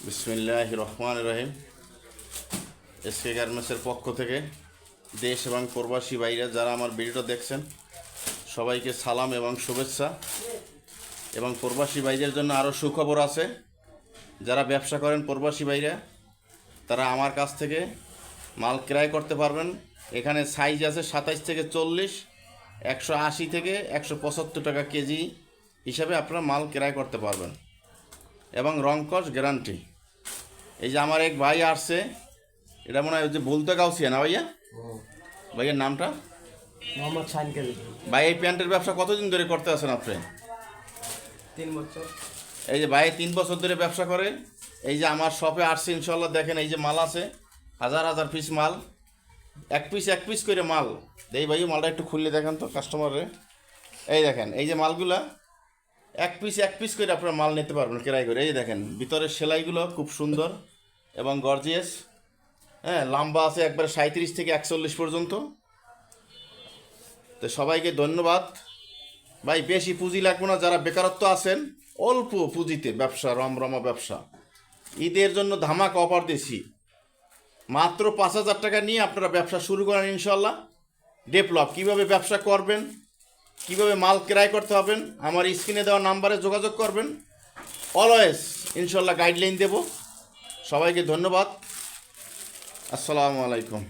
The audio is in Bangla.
বিসমিল্লাহির রহমানির রহিম। এসকে গার্মেন্টসের পক্ষ থেকে দেশ এবং প্রবাসী বাইরে যারা আমার ভিডিওটা দেখছেন সবাইকে সালাম এবং শুভেচ্ছা। এবং প্রবাসী বাইরের জন্য আরও সুখবর আছে। যারা ব্যবসা করেন প্রবাসী বাইরে তারা আমার কাছ থেকে মাল ক্রয় করতে পারবেন। এখানে সাইজ আছে 27 থেকে 40, 180 থেকে 175 টাকা কেজি হিসাবে আপনারা মাল ক্রয় করতে পারবেন এবং রংকশ গ্যারান্টি। এই যে আমার এক ভাই আসছে, এটা মনে হয় যে বলতে গাউছিয়া না ভাইয়া? ভাইয়ের নামটা? মোহাম্মদ শাহিন। ভাই এই প্যান্টের ব্যবসা কতদিন ধরে করতে আছেন আপনি? 3 বছর। এই যে ভাই 3 বছর ধরে ব্যবসা করে। এই যে আমার শপে আসছে, ইনশাল্লাহ দেখেন এই যে মাল আছে, হাজার হাজার পিস মাল, এক পিস করে মাল। এই ভাই মালটা একটু খুললে দেখেন তো কাস্টমারে। এই দেখেন এই যে মালগুলা এক পিস করে আপনারা মাল নিতে পারবেন কেরাই করে। এই যে দেখেন ভিতরের সেলাইগুলো খুব সুন্দর এবং গর্জিয়াস। হ্যাঁ, লম্বা আছে একবারে 37 থেকে 41 পর্যন্ত। তো সবাইকে ধন্যবাদ ভাই। বেশি পুঁজি লাগবে না, যারা বেকারত্ব আছেন অল্প পুঁজিতে ব্যবসা, রমরমা ব্যবসা, ঈদের জন্য ধামাকা অফার দিছি। মাত্র 5,000 টাকা নিয়ে আপনারা ব্যবসা শুরু করেন ইনশাল্লাহ। ডেভেলপ কীভাবে ব্যবসা করবেন, কীভাবে মাল ক্রয় করতে হবেন, আমার স্ক্রিনে দেওয়া নাম্বারে যোগাযোগ করবেন। অলওয়েজ ইনশাল্লাহ গাইডলাইন দেব। সবাইকে ধন্যবাদ। আসসালামু আলাইকুম।